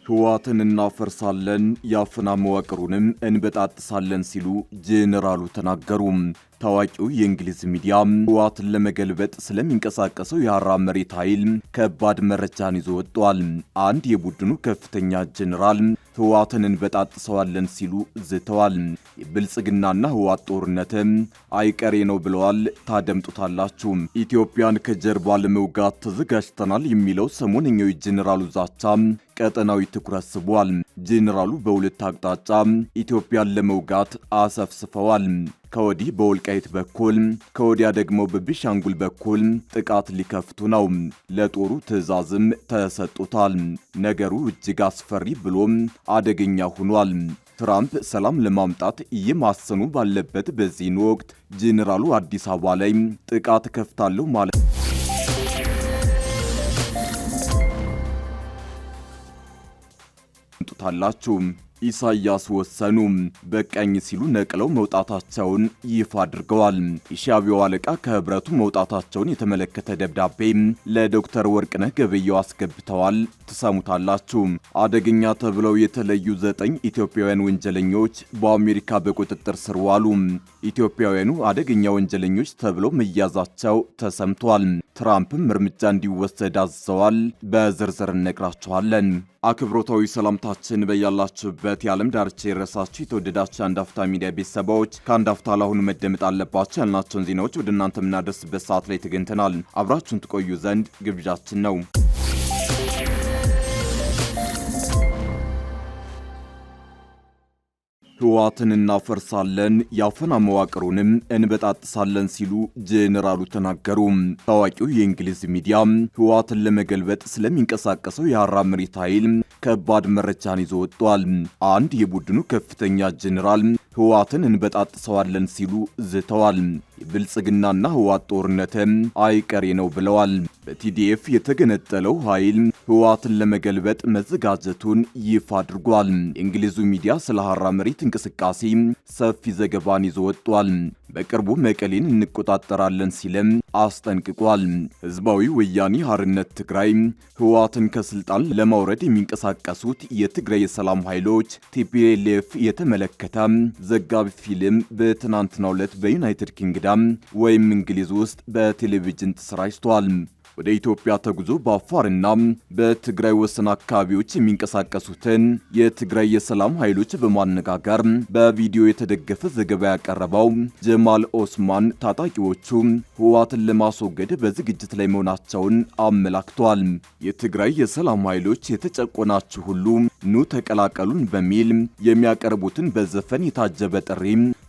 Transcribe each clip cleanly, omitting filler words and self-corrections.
ህወሓትን እናፈርሳለን ያፈና መዋቅሩንም እንበጣጥሳለን ሲሉ ጄኔራሉ ተናገሩ። ታዋቂው የእንግሊዝ ሚዲያ ህወሓትን ለመገልበጥ ስለሚንቀሳቀሰው የሐራ መሬት ኃይል ከባድ መረጃን ይዞ ወጥቷል። አንድ የቡድኑ ከፍተኛ ጄኔራል ህወሓትን እንበጣጥሰዋለን ሲሉ ዝተዋል። የብልጽግናና ህወሓት ጦርነት አይቀሬ ነው ብለዋል። ታደምጡታላችሁ። ኢትዮጵያን ከጀርባ ለመውጋት ተዘጋጅተናል የሚለው ሰሞነኛው የጄኔራሉ ዛቻ ቀጠናዊ ትኩረት ስቧል። ጄኔራሉ በሁለት አቅጣጫ ኢትዮጵያን ለመውጋት አሰፍስፈዋል። ከወዲህ በወልቃይት በኩል ከወዲያ ደግሞ በቤኒሻንጉል በኩል ጥቃት ሊከፍቱ ነው። ለጦሩ ትዕዛዝም ተሰጥቷል። ነገሩ እጅግ አስፈሪ ብሎም አደገኛ ሆኗል። ትራምፕ ሰላም ለማምጣት እየማሰኑ ባለበት በዚህ ወቅት ጄኔራሉ አዲስ አበባ ላይ ጥቃት ከፍታለሁ ማለት ታላችሁ። ኢሳያስ ወሰኑ። በቀኝ ሲሉ ነቅለው መውጣታቸውን ይፋ አድርገዋል። የሻዕቢያው አለቃ ከህብረቱ መውጣታቸውን የተመለከተ ደብዳቤ ለዶክተር ወርቅነህ ገበየሁ አስገብተዋል። ትሰሙታላችሁ። አደገኛ ተብለው የተለዩ 9 ኢትዮጵያውያን ወንጀለኞች በአሜሪካ በቁጥጥር ስር ዋሉ። ኢትዮጵያውያኑ አደገኛ ወንጀለኞች ተብለው መያዛቸው ተሰምቷል። ትራምፕም እርምጃ እንዲወሰድ አዘዋል። በዝርዝር እነግራችኋለን። አክብሮታዊ ሰላምታችን በያላችሁበት የዓለም ዳርቻ የረሳችሁ የተወደዳችሁ አንድ አፍታ ሚዲያ ቤተሰቦች ከአንድ አፍታ ለአሁኑ መደመጥ አለባቸው ያልናቸውን ዜናዎች ወደ እናንተ የምናደርስበት ሰዓት ላይ ተገኝተናል። አብራችሁን ትቆዩ ዘንድ ግብዣችን ነው። ህወሓትን እናፈርሳለን ያፈና መዋቅሩንም እንበጣጥሳለን ሲሉ ጄኔራሉ ተናገሩ። ታዋቂው የእንግሊዝ ሚዲያ ህወሓትን ለመገልበጥ ስለሚንቀሳቀሰው የሐራ መሬት ኃይል ከባድ መረጃን ይዞ ወጥቷል። አንድ የቡድኑ ከፍተኛ ጄኔራል ህወሓትን እንበጣጥሰዋለን ሲሉ ዝተዋል። የብልጽግናና ህወሓት ጦርነት አይቀሬ ነው ብለዋል። በቲዲኤፍ የተገነጠለው ኃይል ህወሓትን ለመገልበጥ መዘጋጀቱን ይፋ አድርጓል። የእንግሊዙ ሚዲያ ስለ ሐራ መሬት እንቅስቃሴ ሰፊ ዘገባን ይዞ ወጥቷል። በቅርቡ መቀሌን እንቆጣጠራለን ሲልም አስጠንቅቋል። ህዝባዊ ወያኔ ሓርነት ትግራይ ህወሓትን ከስልጣን ለማውረድ የሚንቀሳቀሱት የትግራይ የሰላም ኃይሎች ቲፒኤልኤፍ የተመለከተ ዘጋቢ ፊልም በትናንትናው ዕለት በዩናይትድ ኪንግደም ወይም እንግሊዝ ውስጥ በቴሌቪዥን ተሰራጭቷል። ወደ ኢትዮጵያ ተጉዞ በአፋርና በትግራይ ወሰን አካባቢዎች የሚንቀሳቀሱትን የትግራይ የሰላም ኃይሎች በማነጋገር በቪዲዮ የተደገፈ ዘገባ ያቀረበው ጀማል ኦስማን ታጣቂዎቹ ህወሓትን ለማስወገድ በዝግጅት ላይ መሆናቸውን አመላክቷል። የትግራይ የሰላም ኃይሎች የተጨቆናችሁ ሁሉ ኑ ተቀላቀሉን በሚል የሚያቀርቡትን በዘፈን የታጀበ ጥሪ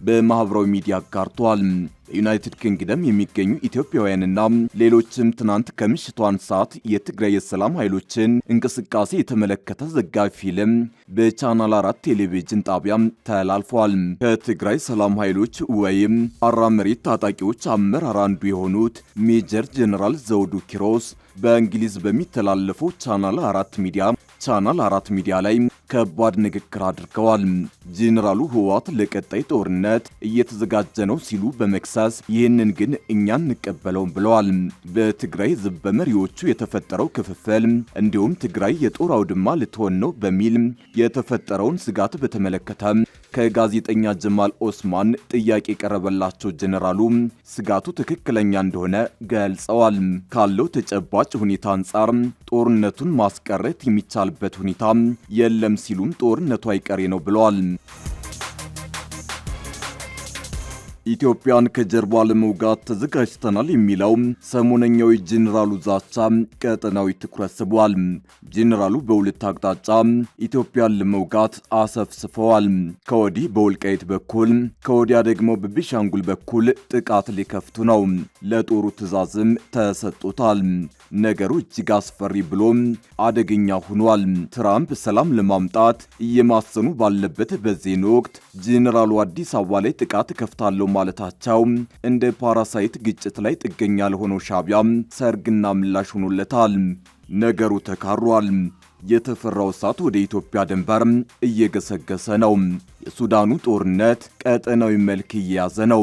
በማህበራዊ ሚዲያ አጋርቷል። በዩናይትድ ኪንግደም የሚገኙ ኢትዮጵያውያንና ሌሎችም ትናንት ከምሽቱ 1 ሰዓት የትግራይ የሰላም ኃይሎችን እንቅስቃሴ የተመለከተ ዘጋቢ ፊልም በቻናል 4 ቴሌቪዥን ጣቢያ ተላልፏል። ከትግራይ ሰላም ኃይሎች ወይም ሐራ መሬት ታጣቂዎች አመራር አንዱ የሆኑት ሜጀር ጀነራል ዘውዱ ኪሮስ በእንግሊዝ በሚተላለፈው ቻናል 4 ሚዲያ ላይ ከባድ ንግግር አድርገዋል። ጄኔራሉ ህወሓት ለቀጣይ ጦርነት እየተዘጋጀ ነው ሲሉ በመክሰስ ይህንን ግን እኛ እንቀበለውም ብለዋል። በትግራይ ህዝብ በመሪዎቹ የተፈጠረው ክፍፍል እንዲሁም ትግራይ የጦር አውድማ ልትሆን ነው በሚል የተፈጠረውን ስጋት በተመለከተ ከጋዜጠኛ ጀማል ኦስማን ጥያቄ የቀረበላቸው ጄኔራሉ ስጋቱ ትክክለኛ እንደሆነ ገልጸዋል። ካለው ተጨባጭ ሁኔታ አንጻር ጦርነቱን ማስቀረት የሚቻልበት ሁኔታ የለም ሲሉም ጦርነቱ አይቀሬ ነው ብለዋል። ኢትዮጵያን ከጀርባ ለመውጋት ተዘጋጅተናል የሚለው ሰሞነኛው የጄኔራሉ ዛቻ ቀጠናዊ ትኩረት ስቧል። ጄኔራሉ በሁለት አቅጣጫ ኢትዮጵያን ለመውጋት አሰፍስፈዋል። ከወዲህ በወልቃይት በኩል ከወዲያ ደግሞ በቤኒሻንጉል በኩል ጥቃት ሊከፍቱ ነው። ለጦሩ ትዕዛዝም ተሰጥቷል። ነገሩ እጅግ አስፈሪ ብሎም አደገኛ ሆኗል። ትራምፕ ሰላም ለማምጣት እየማሰኑ ባለበት በዚህ ወቅት ጄኔራሉ አዲስ አበባ ላይ ጥቃት ከፍታለሁ ማለታቸው እንደ ፓራሳይት ግጭት ላይ ጥገኛ ለሆነው ሻዕቢያ ሰርግና ምላሽ ሆኖለታል። ነገሩ ተካሯል። የተፈራው እሳት ወደ ኢትዮጵያ ድንበር እየገሰገሰ ነው። የሱዳኑ ጦርነት ቀጠናዊ መልክ እየያዘ ነው።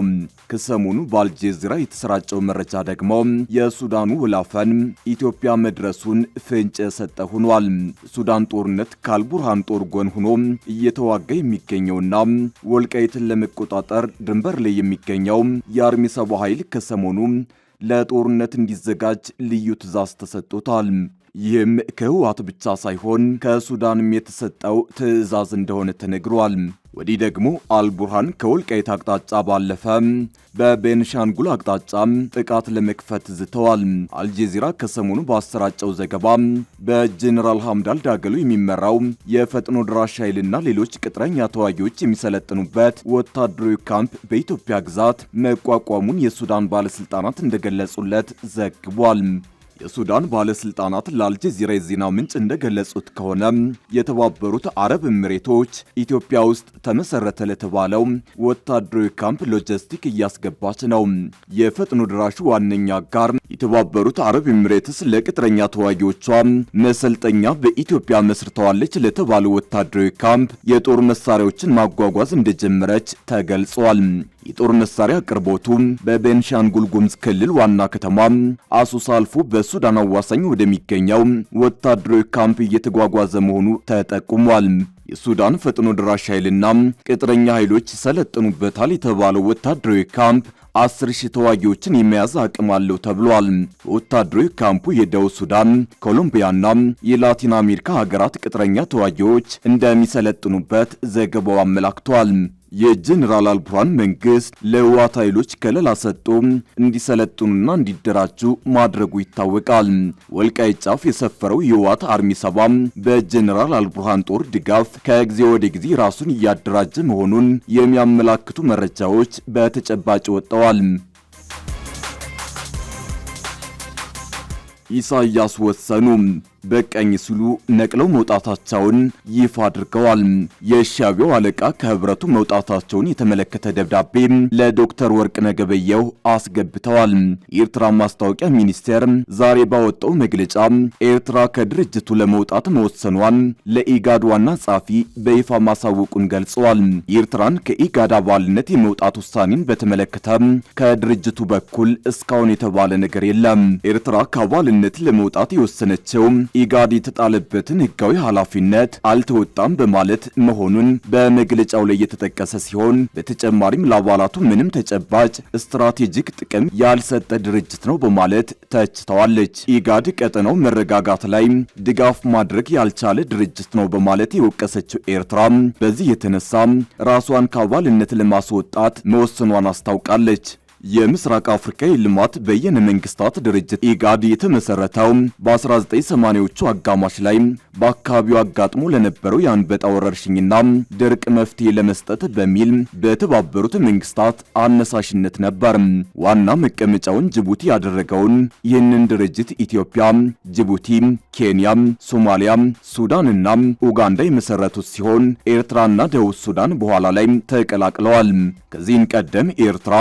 ከሰሞኑ በአልጀዚራ የተሰራጨው መረጃ ደግሞ የሱዳኑ ወላፈን ኢትዮጵያ መድረሱን ፍንጭ የሰጠ ሆኗል። የሱዳን ጦርነት ከአልቡርሃን ጦር ጎን ሆኖ እየተዋጋ የሚገኘውና ወልቃይትን ለመቆጣጠር ድንበር ላይ የሚገኘው የአርሚ ሰባ ኃይል ከሰሞኑ ለጦርነት እንዲዘጋጅ ልዩ ትዕዛዝ ተሰጥቶታል። ይህም ከህወሓት ብቻ ሳይሆን ከሱዳንም የተሰጠው ትዕዛዝ እንደሆነ ተነግሯል። ወዲህ ደግሞ አልቡርሃን ከወልቃይት አቅጣጫ ባለፈ በቤንሻንጉል አቅጣጫ ጥቃት ለመክፈት ዝተዋል። አልጀዚራ ከሰሞኑ ባሰራጨው ዘገባ በጀነራል ሐምዳል ዳገሎ የሚመራው የፈጥኖ ድራሽ ኃይልና ሌሎች ቅጥረኛ ተዋጊዎች የሚሰለጥኑበት ወታደራዊ ካምፕ በኢትዮጵያ ግዛት መቋቋሙን የሱዳን ባለስልጣናት እንደገለጹለት ዘግቧል። የሱዳን ባለስልጣናት ለአልጀዚራ የዜና ምንጭ እንደገለጹት ከሆነ የተባበሩት አረብ ኤሚሬቶች ኢትዮጵያ ውስጥ ተመሰረተ ለተባለው ወታደራዊ ካምፕ ሎጂስቲክ እያስገባች ነው። የፈጥኖ ድራሹ ዋነኛ አጋር የተባበሩት አረብ ኤሚሬትስ ለቅጥረኛ ተዋጊዎቿ መሰልጠኛ በኢትዮጵያ መስርተዋለች ለተባለው ወታደራዊ ካምፕ የጦር መሳሪያዎችን ማጓጓዝ እንደጀመረች ተገልጿል። የጦር መሳሪያ አቅርቦቱ በቤንሻንጉል ጉሙዝ ክልል ዋና ከተማ አሶሳ አልፎ በሱዳን አዋሳኝ ወደሚገኘው ወታደራዊ ካምፕ እየተጓጓዘ መሆኑ ተጠቁሟል። የሱዳን ፈጥኖ ድራሽ ኃይልና ቅጥረኛ ኃይሎች ሰለጥኑበታል የተባለው ወታደራዊ ካምፕ 10,000 ተዋጊዎችን የመያዝ አቅም አለው ተብሏል። ወታደራዊ ካምፑ የደቡብ ሱዳን፣ ኮሎምቢያና የላቲን አሜሪካ ሀገራት ቅጥረኛ ተዋጊዎች እንደሚሰለጥኑበት ዘገባው አመላክቷል። የጀነራል አልቡርሃን መንግስት ለህወሓት ኃይሎች ከለላ ሰጥቶ እንዲሰለጥኑና እንዲደራጁ ማድረጉ ይታወቃል። ወልቃይት ጫፍ የሰፈረው የህወሓት አርሚ 70 በጀነራል አልቡርሃን ጦር ድጋፍ ከጊዜ ወደ ጊዜ ራሱን እያደራጀ መሆኑን የሚያመላክቱ መረጃዎች በተጨባጭ ወጥተዋል። ኢሳያስ ወሰኑ። በቀኝ ሲሉ ነቅለው መውጣታቸውን ይፋ አድርገዋል። የሻዕቢያው አለቃ ከህብረቱ መውጣታቸውን የተመለከተ ደብዳቤ ለዶክተር ወርቅነህ ገበየሁ አስገብተዋል። የኤርትራ ማስታወቂያ ሚኒስቴር ዛሬ ባወጣው መግለጫ ኤርትራ ከድርጅቱ ለመውጣት መወሰኗን ለኢጋድ ዋና ጸሐፊ በይፋ ማሳወቁን ገልጸዋል። የኤርትራን ከኢጋድ አባልነት የመውጣት ውሳኔን በተመለከተ ከድርጅቱ በኩል እስካሁን የተባለ ነገር የለም። ኤርትራ ከአባልነት ለመውጣት የወሰነችው ኢጋድ የተጣለበትን ህጋዊ ኃላፊነት አልተወጣም በማለት መሆኑን በመግለጫው ላይ የተጠቀሰ ሲሆን በተጨማሪም ለአባላቱ ምንም ተጨባጭ ስትራቴጂክ ጥቅም ያልሰጠ ድርጅት ነው በማለት ተችተዋለች። ኢጋድ ቀጠናው መረጋጋት ላይ ድጋፍ ማድረግ ያልቻለ ድርጅት ነው በማለት የወቀሰችው ኤርትራ በዚህ የተነሳ ራሷን ከአባልነት ለማስወጣት መወሰኗን አስታውቃለች። የምስራቅ አፍሪካ የልማት በየነ መንግስታት ድርጅት ኢጋድ የተመሰረተው በ1980ዎቹ አጋማሽ ላይ በአካባቢው አጋጥሞ ለነበረው የአንበጣ ወረርሽኝና ድርቅ መፍትሄ ለመስጠት በሚል በተባበሩት መንግስታት አነሳሽነት ነበር። ዋና መቀመጫውን ጅቡቲ ያደረገውን ይህንን ድርጅት ኢትዮጵያ፣ ጅቡቲ፣ ኬንያ፣ ሶማሊያ፣ ሱዳንና ኡጋንዳ የመሰረቱት ሲሆን ኤርትራና ደቡብ ሱዳን በኋላ ላይ ተቀላቅለዋል። ከዚህም ቀደም ኤርትራ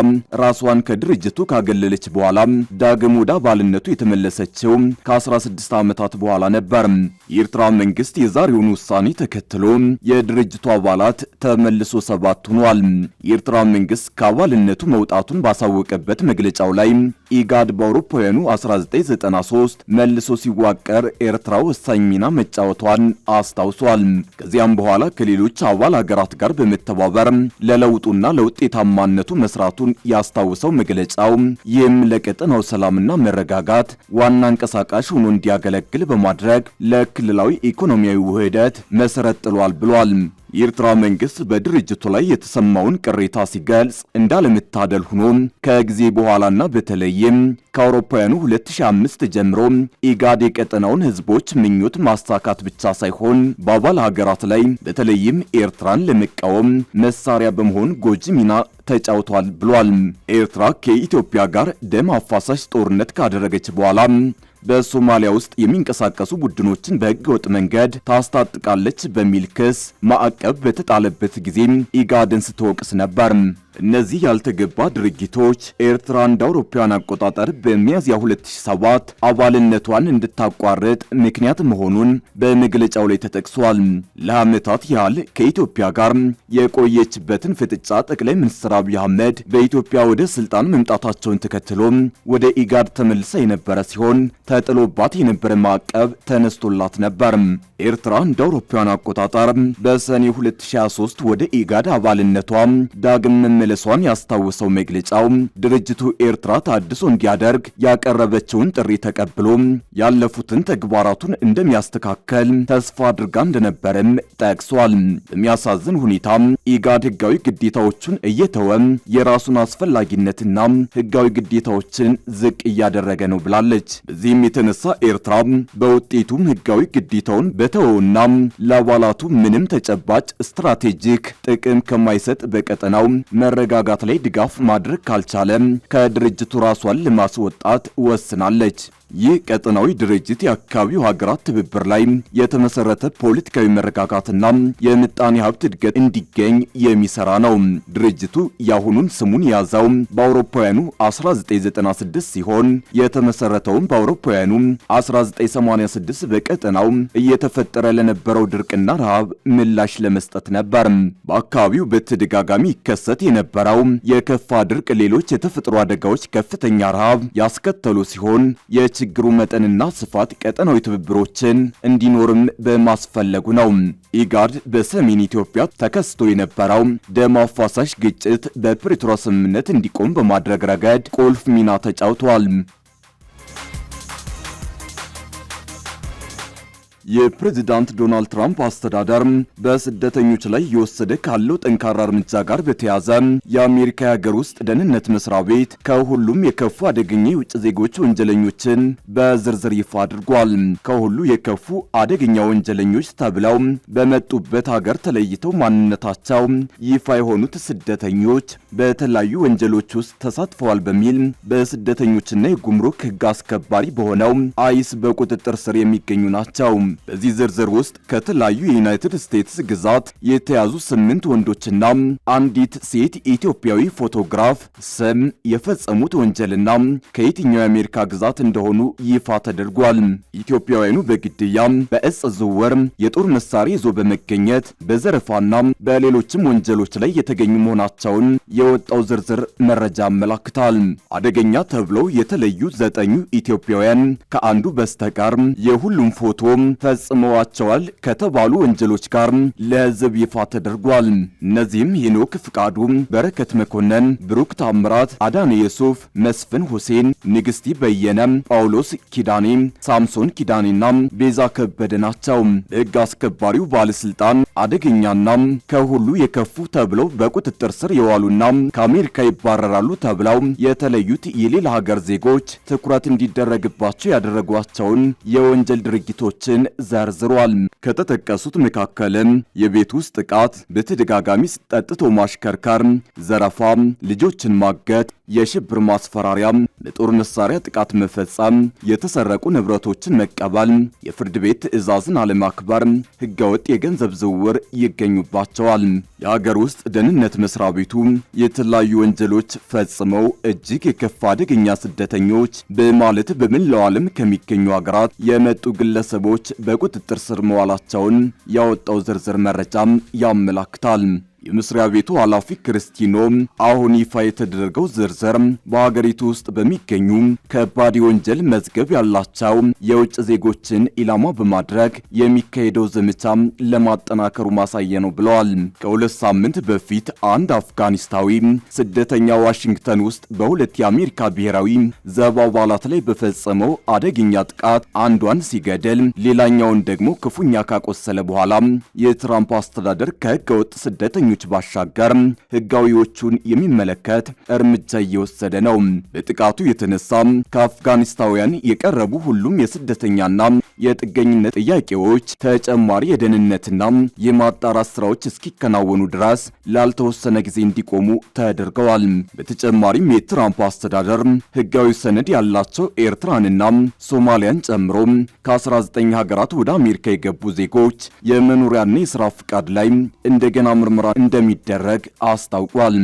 ራሷን ከድርጅቱ ካገለለች በኋላ ዳግም ወደ አባልነቱ የተመለሰችው ከ16 ዓመታት በኋላ ነበር። የኤርትራ መንግስት የዛሬውን ውሳኔ ተከትሎ የድርጅቱ አባላት ተመልሶ 7 ሆኗል። የኤርትራ መንግስት ከአባልነቱ መውጣቱን ባሳወቀበት መግለጫው ላይ ኢጋድ በአውሮፓውያኑ 1993 መልሶ ሲዋቀር ኤርትራ ወሳኝ ሚና መጫወቷን አስታውሷል። ከዚያም በኋላ ከሌሎች አባል ሀገራት ጋር በመተባበር ለለውጡና ለውጤታማነቱ መስራቱን ያስታውሳል። መግለጫው ይህም ለቀጠናው ሰላምና መረጋጋት ዋና አንቀሳቃሽ ሆኖ እንዲያገለግል በማድረግ ለክልላዊ ኢኮኖሚያዊ ውህደት መሰረት ጥሏል ብሏል። የኤርትራ መንግስት በድርጅቱ ላይ የተሰማውን ቅሬታ ሲገልጽ እንዳለመታደል ሆኖ ከጊዜ በኋላና በተለይም ከአውሮፓውያኑ 2005 ጀምሮ ኢጋድ የቀጠናውን ህዝቦች ምኞት ማሳካት ብቻ ሳይሆን በአባል ሀገራት ላይ በተለይም ኤርትራን ለመቃወም መሳሪያ በመሆን ጎጂ ሚና ተጫውቷል ብሏል። ኤርትራ ከኢትዮጵያ ጋር ደም አፋሳሽ ጦርነት ካደረገች በኋላ በሶማሊያ ውስጥ የሚንቀሳቀሱ ቡድኖችን በህገወጥ መንገድ ታስታጥቃለች በሚል ክስ ማዕቀብ በተጣለበት ጊዜ ኢጋድን ስትወቅስ ነበር። እነዚህ ያልተገባ ድርጊቶች ኤርትራ እንደ አውሮፓውያን አቆጣጠር በሚያዝያ 2007 አባልነቷን እንድታቋርጥ ምክንያት መሆኑን በመግለጫው ላይ ተጠቅሷል። ለዓመታት ያህል ከኢትዮጵያ ጋር የቆየችበትን ፍጥጫ ጠቅላይ ሚኒስትር አብይ አህመድ በኢትዮጵያ ወደ ስልጣን መምጣታቸውን ተከትሎ ወደ ኢጋድ ተመልሳ የነበረ ሲሆን ተጥሎባት የነበረ ማዕቀብ ተነስቶላት ነበር። ኤርትራ እንደ አውሮፓውያን አቆጣጠር በሰኔ 2023 ወደ ኢጋድ አባልነቷ ዳግም መመለሷን ያስታወሰው መግለጫው ድርጅቱ ኤርትራ ታድሶ እንዲያደርግ ያቀረበችውን ጥሪ ተቀብሎ ያለፉትን ተግባራቱን እንደሚያስተካከል ተስፋ አድርጋ እንደነበረም ጠቅሷል። በሚያሳዝን ሁኔታ ኢጋድ ህጋዊ ግዴታዎቹን እየተወ የራሱን አስፈላጊነትና ህጋዊ ግዴታዎችን ዝቅ እያደረገ ነው ብላለች። በዚህም የተነሳ ኤርትራ በውጤቱም ህጋዊ ግዴታውን በተወውና ለአባላቱ ምንም ተጨባጭ ስትራቴጂክ ጥቅም ከማይሰጥ በቀጠናው መረጋጋት ላይ ድጋፍ ማድረግ ካልቻለ ከድርጅቱ ራሷን ለማስወጣት ወስናለች። ይህ ቀጠናዊ ድርጅት የአካባቢው ሀገራት ትብብር ላይ የተመሰረተ ፖለቲካዊ መረጋጋትና የምጣኔ ሀብት እድገት እንዲገኝ የሚሰራ ነው። ድርጅቱ የአሁኑን ስሙን የያዘው በአውሮፓውያኑ 1996 ሲሆን የተመሰረተውም በአውሮፓውያኑ 1986 በቀጠናው እየተፈጠረ ለነበረው ድርቅና ረሃብ ምላሽ ለመስጠት ነበር። በአካባቢው በተደጋጋሚ ይከሰት የነበረው የከፋ ድርቅ፣ ሌሎች የተፈጥሮ አደጋዎች ከፍተኛ ረሃብ ያስከተሉ ሲሆን የችግሩ መጠንና ስፋት ቀጠናዊ ትብብሮችን እንዲኖርም በማስፈለጉ ነው። ኢጋድ በሰሜን ኢትዮጵያ ተከስቶ የነበረው ደም አፋሳሽ ግጭት በፕሪቶሪያ ስምምነት እንዲቆም በማድረግ ረገድ ቁልፍ ሚና ተጫውቷል። የፕሬዝዳንት ዶናልድ ትራምፕ አስተዳደር በስደተኞች ላይ እየወሰደ ካለው ጠንካራ እርምጃ ጋር በተያያዘ የአሜሪካ የሀገር ውስጥ ደህንነት መስሪያ ቤት ከሁሉም የከፉ አደገኛ የውጭ ዜጎች ወንጀለኞችን በዝርዝር ይፋ አድርጓል። ከሁሉ የከፉ አደገኛ ወንጀለኞች ተብለው በመጡበት ሀገር ተለይተው ማንነታቸው ይፋ የሆኑት ስደተኞች በተለያዩ ወንጀሎች ውስጥ ተሳትፈዋል በሚል በስደተኞችና የጉምሩክ ሕግ አስከባሪ በሆነው አይስ በቁጥጥር ስር የሚገኙ ናቸው። በዚህ ዝርዝር ውስጥ ከተለያዩ የዩናይትድ ስቴትስ ግዛት የተያዙ 8 ወንዶችና አንዲት ሴት ኢትዮጵያዊ ፎቶግራፍ ስም የፈጸሙት ወንጀልና ከየትኛው የአሜሪካ ግዛት እንደሆኑ ይፋ ተደርጓል። ኢትዮጵያውያኑ በግድያ፣ በእጽ ዝውውር፣ የጦር መሳሪያ ይዞ በመገኘት በዘረፋና በሌሎችም ወንጀሎች ላይ የተገኙ መሆናቸውን የወጣው ዝርዝር መረጃ ያመለክታል። አደገኛ ተብለው የተለዩ 9 ኢትዮጵያውያን ከአንዱ በስተቀር የሁሉም ፎቶ ፈጽመዋቸዋል ከተባሉ ወንጀሎች ጋር ለሕዝብ ይፋ ተደርጓል። እነዚህም ሄኖክ ፍቃዱ፣ በረከት መኮንን፣ ብሩክ ታምራት፣ አዳነ የሱፍ፣ መስፍን ሁሴን፣ ንግስቲ በየነ፣ ጳውሎስ ኪዳኔ፣ ሳምሶን ኪዳኔና ቤዛ ከበደ ናቸው። ሕግ አስከባሪው ባለስልጣን አደገኛና ከሁሉ የከፉ ተብለው በቁጥጥር ስር የዋሉና ከአሜሪካ ይባረራሉ ተብለው የተለዩት የሌላ ሀገር ዜጎች ትኩረት እንዲደረግባቸው ያደረጓቸውን የወንጀል ድርጊቶችን ዘርዝሯል። ከተጠቀሱት መካከልም የቤት ውስጥ ጥቃት፣ በተደጋጋሚ ጠጥቶ ማሽከርከር፣ ዘረፋ፣ ልጆችን ማገት፣ የሽብር ማስፈራሪያ፣ ለጦር መሳሪያ ጥቃት መፈጸም፣ የተሰረቁ ንብረቶችን መቀበል፣ የፍርድ ቤት ትዕዛዝን አለማክበር፣ ህገወጥ የገንዘብ ዝውውር ይገኙባቸዋል። የሀገር ውስጥ ደህንነት መስሪያ ቤቱ የተለያዩ ወንጀሎች ፈጽመው እጅግ የከፋ አደገኛ ስደተኞች በማለት በመላው ዓለም ከሚገኙ ሀገራት የመጡ ግለሰቦች በቁጥጥር ስር መዋላቸውን ያወጣው ዝርዝር መረጃም ያመለክታል። የመስሪያ ቤቱ ኃላፊ ክርስቲኖ አሁን ይፋ የተደረገው ዝርዝር በሀገሪቱ ውስጥ በሚገኙ ከባድ ወንጀል መዝገብ ያላቸው የውጭ ዜጎችን ኢላማ በማድረግ የሚካሄደው ዘመቻ ለማጠናከሩ ማሳያ ነው ብለዋል። ከሁለት ሳምንት በፊት አንድ አፍጋኒስታዊ ስደተኛ ዋሽንግተን ውስጥ በሁለት የአሜሪካ ብሔራዊ ዘብ አባላት ላይ በፈጸመው አደገኛ ጥቃት አንዷን ሲገደል ሌላኛውን ደግሞ ክፉኛ ካቆሰለ በኋላ የትራምፕ አስተዳደር ከህገወጥ ስደተኞች ባሻገር ህጋዊዎቹን የሚመለከት እርምጃ እየወሰደ ነው። በጥቃቱ የተነሳ ከአፍጋኒስታውያን የቀረቡ ሁሉም የስደተኛና የጥገኝነት ጥያቄዎች ተጨማሪ የደህንነትና የማጣራት ስራዎች እስኪከናወኑ ድረስ ላልተወሰነ ጊዜ እንዲቆሙ ተደርገዋል። በተጨማሪም የትራምፕ አስተዳደር ህጋዊ ሰነድ ያላቸው ኤርትራንና ሶማሊያን ጨምሮ ከ19 ሀገራት ወደ አሜሪካ የገቡ ዜጎች የመኖሪያና የስራ ፍቃድ ላይ እንደገና ምርመራ እንደሚደረግ አስታውቋል።